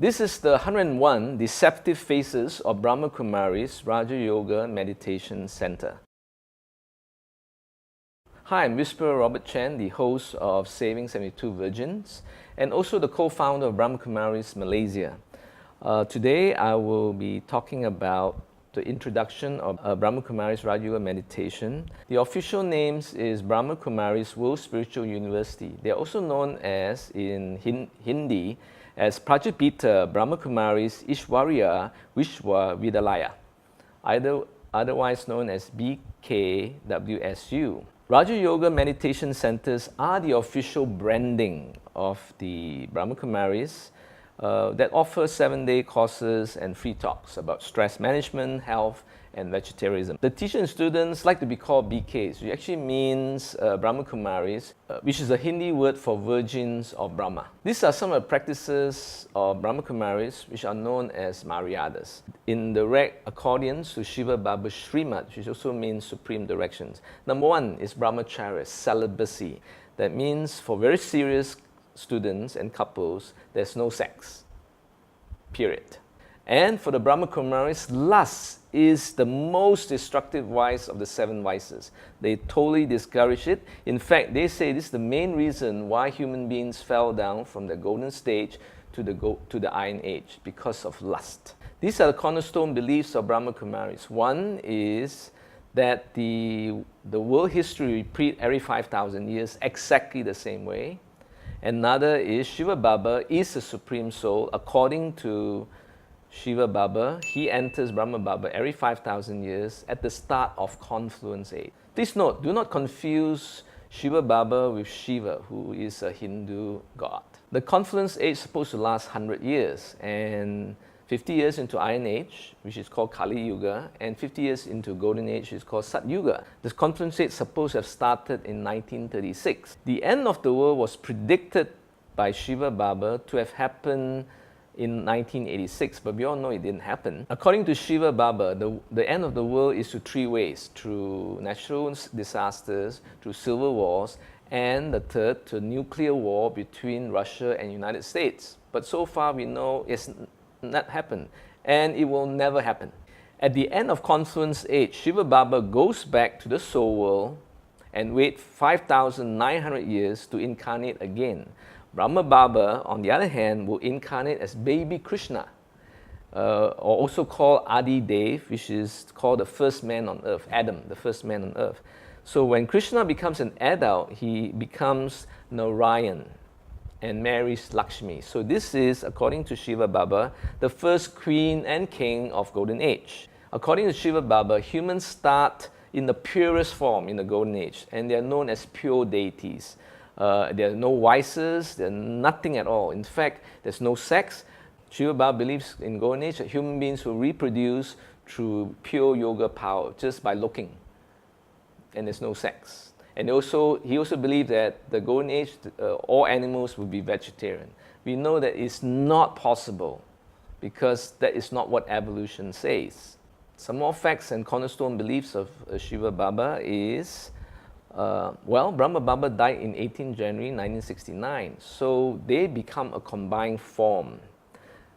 This is the 101 Deceptive Faces of Brahma Kumaris Raja Yoga Meditation Center. Hi, I'm Whisperer Robert Chen, the host of Saving 72 Virgins, and also the co-founder of Brahma Kumaris Malaysia. Today, I will be talking about the introduction of Brahma Kumaris Raja Yoga Meditation. The official names is Brahma Kumaris World Spiritual University. They are also known as, in Hindi, as Prajapita Brahma Kumaris Ishwarya Vishwa Vidyalaya, otherwise known as BKWSU. Raja Yoga Meditation Centers are the official branding of the Brahma Kumaris that offer 7-day courses and free talks about stress management, health, and vegetarianism. The teachers and students like to be called BKs, which actually means Brahma Kumaris, which is a Hindi word for virgins of Brahma. These are some of the practices of Brahma Kumaris, which are known as Maryadas. In direct accordance to Shiva Bab Shrimat, which also means supreme directions. Number 1 is Brahmacharya, celibacy. That means for very serious students and couples, there's no sex, period. And for the Brahma Kumaris, lust is the most destructive vice of the 7 vices. They totally discourage it. In fact, they say this is the main reason why human beings fell down from the golden stage to the iron age, because of lust. These are the cornerstone beliefs of Brahma Kumaris. One is that the world history repeats every 5,000 years exactly the same way. Another is Shiva Baba is the Supreme Soul. According to Shiva Baba, he enters Brahma Baba every 5,000 years at the start of Confluence Age. Please note, do not confuse Shiva Baba with Shiva, who is a Hindu god. The Confluence Age is supposed to last 100 years, and 50 years into Iron Age, which is called Kali Yuga, and 50 years into Golden Age, which is called Sat Yuga. The Confluence Age is supposed to have started in 1936. The end of the world was predicted by Shiva Baba to have happened in 1986, but we all know it didn't happen. According to Shiva Baba, the end of the world is through 3 ways: through natural disasters, through civil wars, and the third, to nuclear war between Russia and United States. But so far we know it's not happened, and it will never happen. At the end of Confluence Age, Shiva Baba goes back to the soul world and wait 5,900 years to incarnate again. Brahma Baba, on the other hand, will incarnate as baby Krishna, or also called Adi Dev, which is called the first man on earth, Adam, the first man on earth. So when Krishna becomes an adult, he becomes Narayan and marries Lakshmi. So this is, according to Shiva Baba, the first queen and king of Golden Age. According to Shiva Baba, humans start in the purest form in the Golden Age, and they are known as pure deities. There are no vices, there's nothing at all. In fact, there's no sex. Shiva Baba believes in Golden Age that human beings will reproduce through pure yoga power, just by looking. And there's no sex. And he also believed that the Golden Age, all animals will be vegetarian. We know that it's not possible, because that is not what evolution says. Some more facts and cornerstone beliefs of Shiva Baba is, Brahma Baba died in 18 January 1969. So they become a combined form,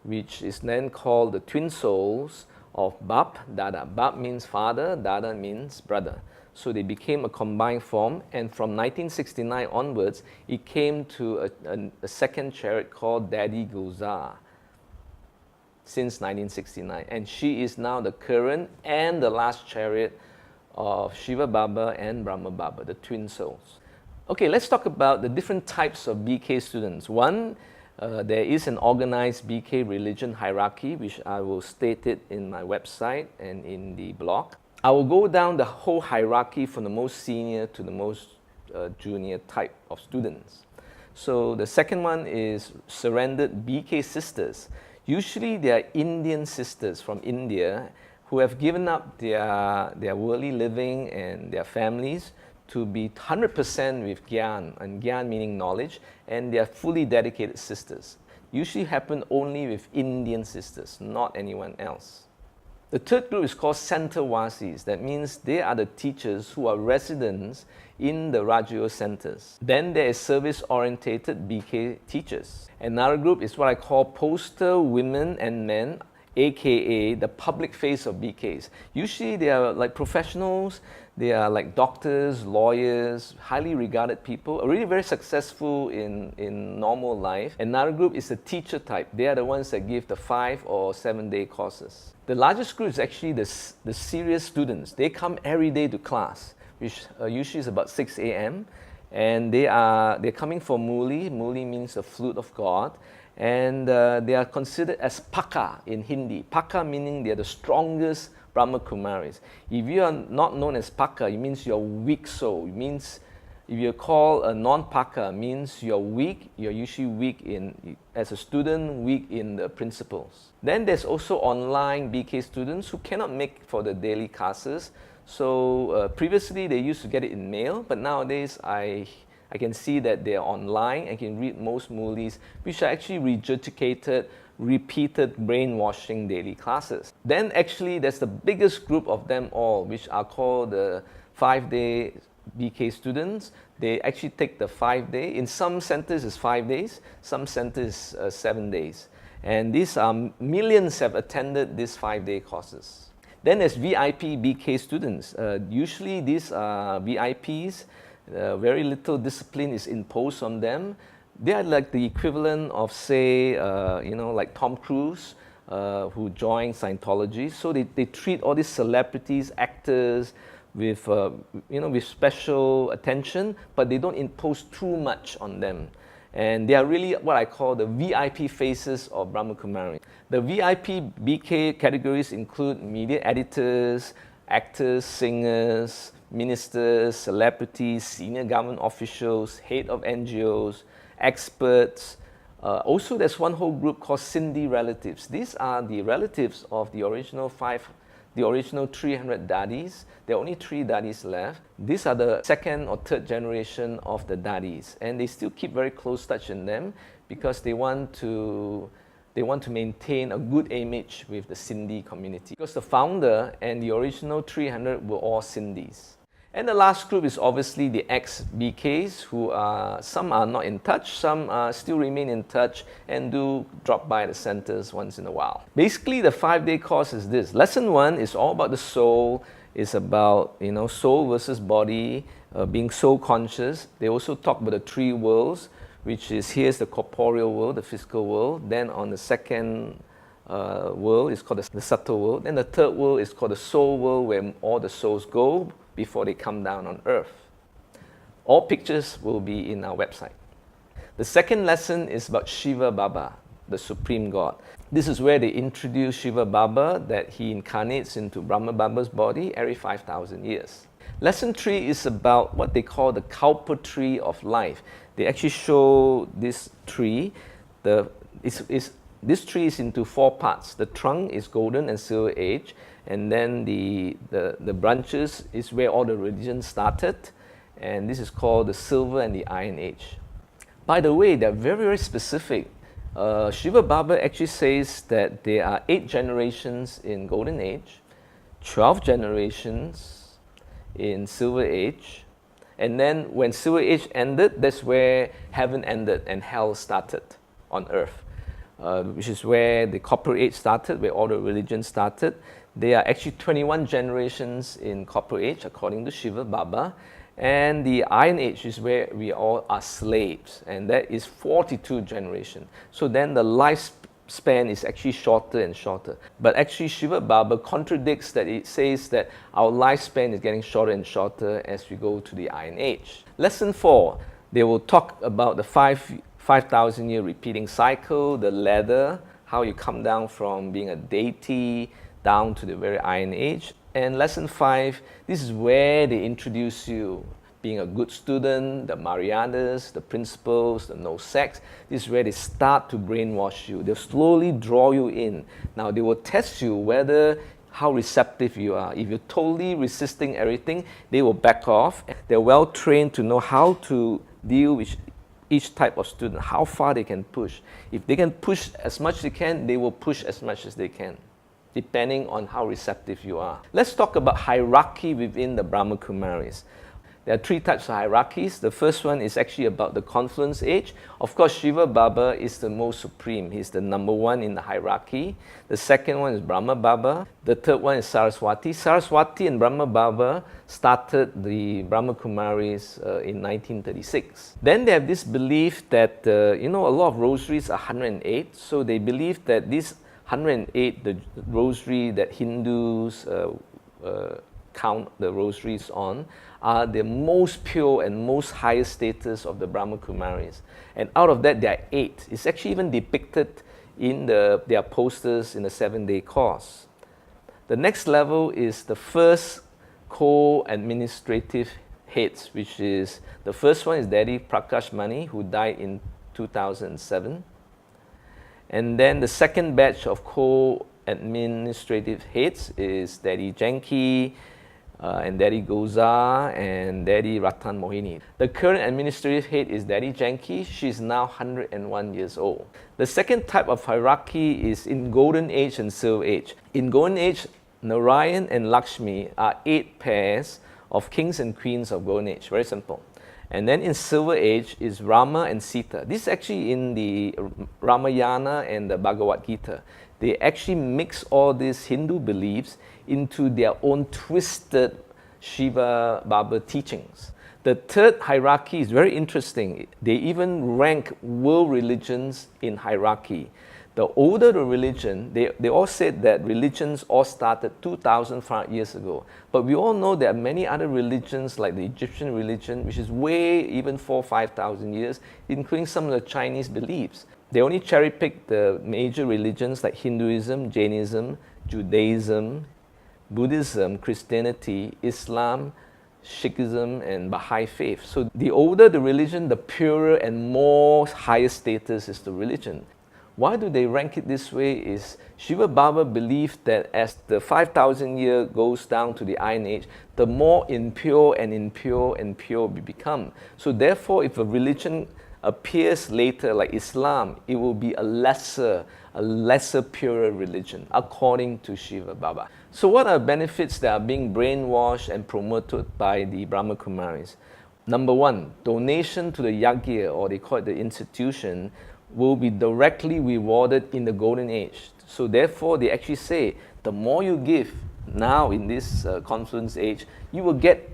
which is then called the twin souls of Bab, Dada. Bab means father, Dada means brother. So they became a combined form, and from 1969 onwards, it came to a second chariot called Daddy Gulzar since 1969. And she is now the current and the last chariot of Shiva Baba and Brahma Baba, the twin souls. Okay, let's talk about the different types of BK students. One, there is an organized BK religion hierarchy, which I will state it in my website and in the blog. I will go down the whole hierarchy from the most senior to the most junior type of students. So the second one is surrendered BK sisters. Usually they are Indian sisters from India who have given up their worldly living and their families to be 100% with Gyan, and Gyan meaning knowledge, and they are fully dedicated sisters. Usually happen only with Indian sisters, not anyone else. The third group is called Centerwasis. That means they are the teachers who are residents in the Rajyo centers. Then there is service-orientated BK teachers. Another group is what I call poster women and men, aka the public face of BKs. Usually they are like professionals, they are like doctors, lawyers, highly regarded people, already very successful in normal life. Another group is the teacher type. They are the ones that give the 5 or 7 day courses. The largest group is actually the serious students. They come every day to class, which usually is about 6 a.m. And they're coming for Muli. Muli means the flute of God. And they are considered as Paka in Hindi. Paka meaning they are the strongest Brahma Kumaris. If you are not known as Paka, it means you're weak soul. It means if you're called a non-Paka, means you're weak. You're usually weak as a student, weak in the principles. Then there's also online BK students who cannot make for the daily classes. So previously they used to get it in mail, but nowadays I can see that they're online. I can read most Mulis, which are actually regurgitated, repeated brainwashing daily classes. Then actually there's the biggest group of them all, which are called the 5-day BK students. They actually take the 5 day. In some centers it's 5 days, some centers 7 days. And these are millions have attended these 5-day courses. Then there's VIP BK students. Usually these are VIPs. Very little discipline is imposed on them. They are like the equivalent of, say, like Tom Cruise, who joined Scientology. So they treat all these celebrities, actors, with special attention, but they don't impose too much on them. And they are really what I call the VIP faces of Brahma Kumaris. The VIP BK categories include media editors, actors, singers, ministers, celebrities, senior government officials, head of NGOs, experts. Also, there's one whole group called Sindhi relatives. These are the relatives of the original 300 daddies. There are only 3 daddies left. These are the second or third generation of the daddies, and they still keep very close touch in them because they want to maintain a good image with the Sindhi community. Because the founder and the original 300 were all Sindhis. And the last group is obviously the ex-BKs, who some are not in touch, some still remain in touch and do drop by the centers once in a while. Basically, the 5-day course is this. Lesson 1 is all about the soul. It's about soul versus body, being soul conscious. They also talk about the 3 worlds, which is here's the corporeal world, the physical world. Then on the second world is called the subtle world. Then the third world is called the soul world, where all the souls go before they come down on earth. All pictures will be in our website. The second lesson is about Shiva Baba, the Supreme God. This is where they introduce Shiva Baba, that he incarnates into Brahma Baba's body every 5,000 years. Lesson 3 is about what they call the Kalpa tree of life. They actually show this tree. This tree is into 4 parts. The trunk is golden and silver age, and then the branches is where all the religions started, and this is called the silver and the iron age. By the way, they're very, very specific. Shiva Baba actually says that there are 8 generations in golden age, 12 generations in silver age, and then when silver age ended, that's where heaven ended and hell started on earth. Which is where the copper age started, where all the religions started. There are actually 21 generations in copper age, according to Shiva Baba. And the iron age is where we all are slaves, and that is 42 generations. So then the lifespan is actually shorter and shorter. But actually Shiva Baba contradicts that. It says that our lifespan is getting shorter and shorter as we go to the iron age. Lesson 4, they will talk about the 5,000-year repeating cycle, the ladder, how you come down from being a deity down to the very iron age. And lesson 5, this is where they introduce you being a good student, the Maryadas, the principles, the no sex. This is where they start to brainwash you. They'll slowly draw you in. Now they will test you how receptive you are. If you're totally resisting everything, they will back off. They're well trained to know how to deal with each type of student, how far they can push. If they can push as much as they can, they will push as much as they can. depending on how receptive you are. Let's talk about hierarchy within the Brahma Kumaris. There are three types of hierarchies. The first one is actually about the Confluence Age. Of course, Shiva Baba is the most supreme. He's the number one in the hierarchy. The second one is Brahma Baba. The third one is Saraswati. Saraswati and Brahma Baba started the Brahma Kumaris in 1936. Then they have this belief that, a lot of rosaries are 108. So they believe that this 108, the rosary that Hindus count the rosaries on, are the most pure and most highest status of the Brahma Kumaris. And out of that, there are 8. It's actually even depicted in their posters in the 7-day course. The next level is the first co-administrative heads, which is, the first one is Daddy Prakash Mani, who died in 2007. And then the second batch of co-administrative heads is Daddy Janki, and Daddy Goza, and Daddy Ratan Mohini. The current administrative head is Daddy Janki. She's now 101 years old. The second type of hierarchy is in Golden Age and Silver Age. In Golden Age, Narayan and Lakshmi are 8 pairs of kings and queens of Golden Age. Very simple. And then in Silver Age is Rama and Sita. This is actually in the Ramayana and the Bhagavad Gita. They actually mix all these Hindu beliefs into their own twisted Shiva Baba teachings. The third hierarchy is very interesting. They even rank world religions in hierarchy. The older the religion, they all said that religions all started 2,500 years ago. But we all know there are many other religions like the Egyptian religion, which is way even 4,000 or 5,000 years, including some of the Chinese beliefs. They only cherry-pick the major religions like Hinduism, Jainism, Judaism, Buddhism, Christianity, Islam, Sikhism, and Baha'i faith. So the older the religion, the purer and more higher status is the religion. Why do they rank it this way is Shiva Baba believed that as the 5,000 year goes down to the Iron Age, the more impure and impure and pure we become. So therefore, if a religion appears later like Islam, it will be a lesser purer religion, according to Shiva Baba. So what are benefits that are being brainwashed and promoted by the Brahma Kumaris? Number one, donation to the yagya, or they call it the institution, will be directly rewarded in the Golden Age. So therefore, they actually say, the more you give now in this Confluence Age, you will get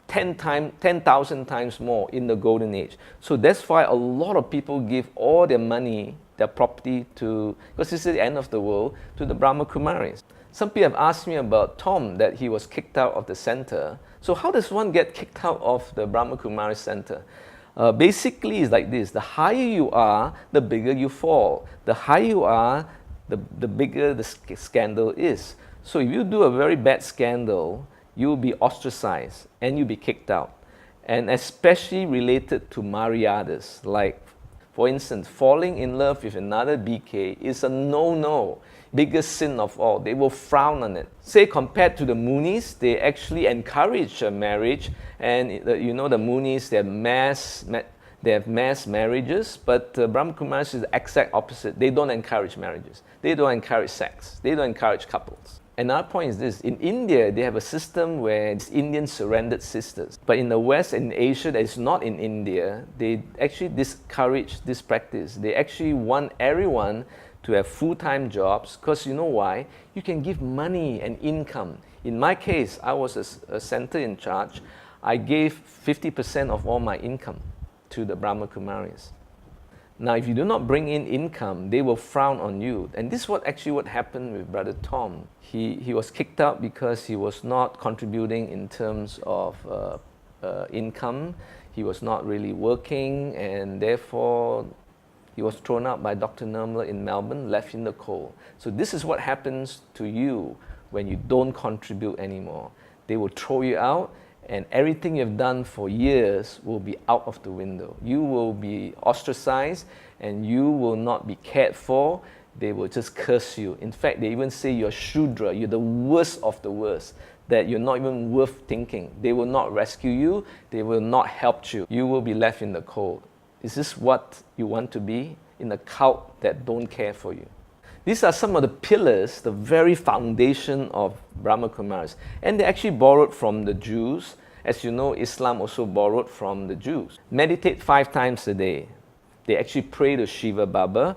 10,000 times more in the Golden Age. So that's why a lot of people give all their money, their property to, because this is the end of the world, to the Brahma Kumaris. Some people have asked me about Tom, that he was kicked out of the center. So how does one get kicked out of the Brahma Kumaris center? Basically, it's like this. The higher you are, the bigger you fall. The higher you are, the bigger the scandal is. So if you do a very bad scandal, you'll be ostracized and you'll be kicked out. And especially related to Maryadas. Like, for instance, falling in love with another BK is a no-no. Biggest sin of all. They will frown on it. Say compared to the Munis, they actually encourage marriage. And the Munis, they have mass marriages, but Brahma Kumaris is the exact opposite. They don't encourage marriages. They don't encourage sex. They don't encourage couples. Another point is this. In India, they have a system where it's Indian surrendered sisters. But in the West and Asia that is not in India, they actually discourage this practice. They actually want everyone to have full-time jobs, because you know why? You can give money and income. In my case, I was a center in charge. I gave 50% of all my income to the Brahma Kumaris. Now, if you do not bring in income, they will frown on you. And this is what happened with Brother Tom. He was kicked out because he was not contributing in terms of income. He was not really working, and therefore he was thrown out by Dr. Nirmala in Melbourne, left in the cold. So this is what happens to you when you don't contribute anymore. They will throw you out, and everything you've done for years will be out of the window. You will be ostracized, and you will not be cared for. They will just curse you. In fact, they even say you're Shudra, you're the worst of the worst, that you're not even worth thinking. They will not rescue you. They will not help you. You will be left in the cold. Is this what you want to be in a cult that don't care for you? These are some of the pillars, the very foundation of Brahma Kumaris. And they actually borrowed from the Jews. As you know, Islam also borrowed from the Jews. Meditate 5 times a day. They actually pray to Shiva Bab.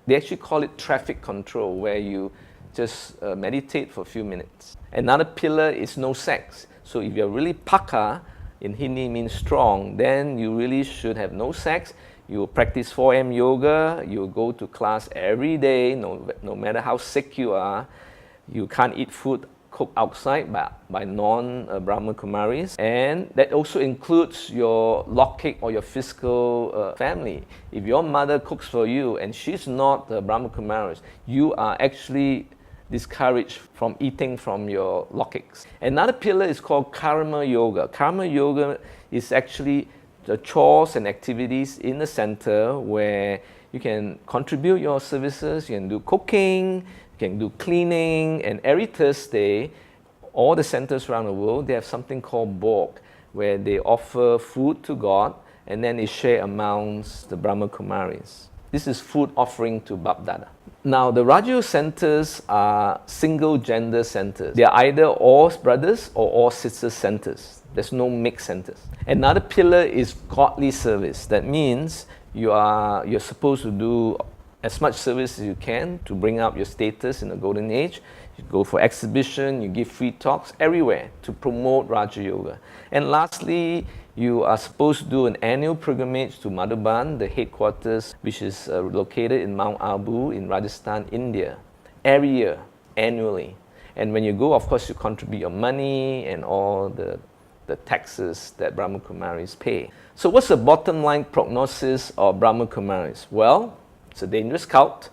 They actually call it traffic control, where you just meditate for a few minutes. Another pillar is no sex. So if you're really paka, in Hindi means strong, then you really should have no sex. You practice 4am yoga, you go to class every day, no matter how sick you are. You can't eat food cooked outside by non-Brahma Kumaris. And that also includes your logic or your physical family. If your mother cooks for you and she's not Brahma Kumaris, you are actually discouraged from eating from your logics. Another pillar is called Karma Yoga. Karma Yoga is actually the chores and activities in the center where you can contribute your services, you can do cooking, you can do cleaning, and every Thursday, all the centers around the world, they have something called Bhog, where they offer food to God, and then they share amongst the Brahma Kumaris. This is food offering to Bab Dada. Now, the Rajo centers are single gender centers. They are either all brothers or all sisters centers. There's no mixed centers. Another pillar is godly service. That means you're supposed to do as much service as you can to bring up your status in the golden age. You go for exhibition, you give free talks everywhere to promote Raja Yoga. And lastly, you are supposed to do an annual pilgrimage to Madhuban, the headquarters, which is located in Mount Abu in Rajasthan, India, every year, annually. And when you go, of course, you contribute your money and all the taxes that Brahma Kumaris pay. So what's the bottom line prognosis of Brahma Kumaris? Well, it's a dangerous cult.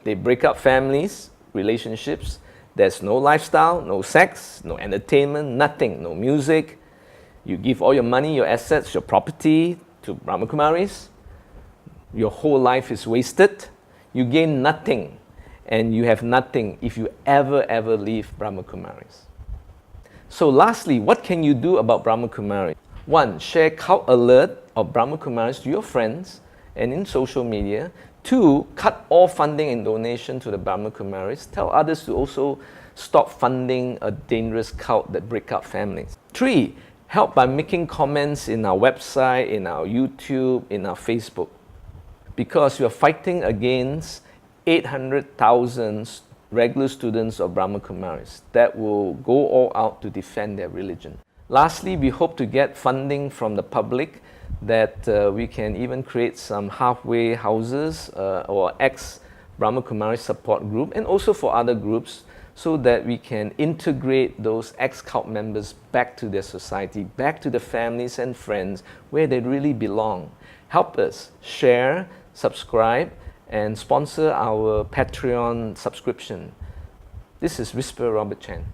They break up families, relationships. There's no lifestyle, no sex, no entertainment, nothing, no music. You give all your money, your assets, your property to Brahma Kumaris. Your whole life is wasted. You gain nothing, and you have nothing if you ever leave Brahma Kumaris. So lastly, what can you do about Brahma Kumaris? 1. Share cult alert of Brahma Kumaris to your friends and in social media. 2. Cut all funding and donation to the Brahma Kumaris. Tell others to also stop funding a dangerous cult that break up families. 3. Help by making comments in our website, in our YouTube, in our Facebook. Because we are fighting against 800,000 regular students of Brahma Kumaris that will go all out to defend their religion. Lastly, we hope to get funding from the public that we can even create some halfway houses or ex-Brahma Kumaris support group, and also for other groups, so that we can integrate those ex-cult members back to their society, back to the families and friends where they really belong. Help us share, subscribe, and sponsor our Patreon subscription. This is Whisper Robert Chan.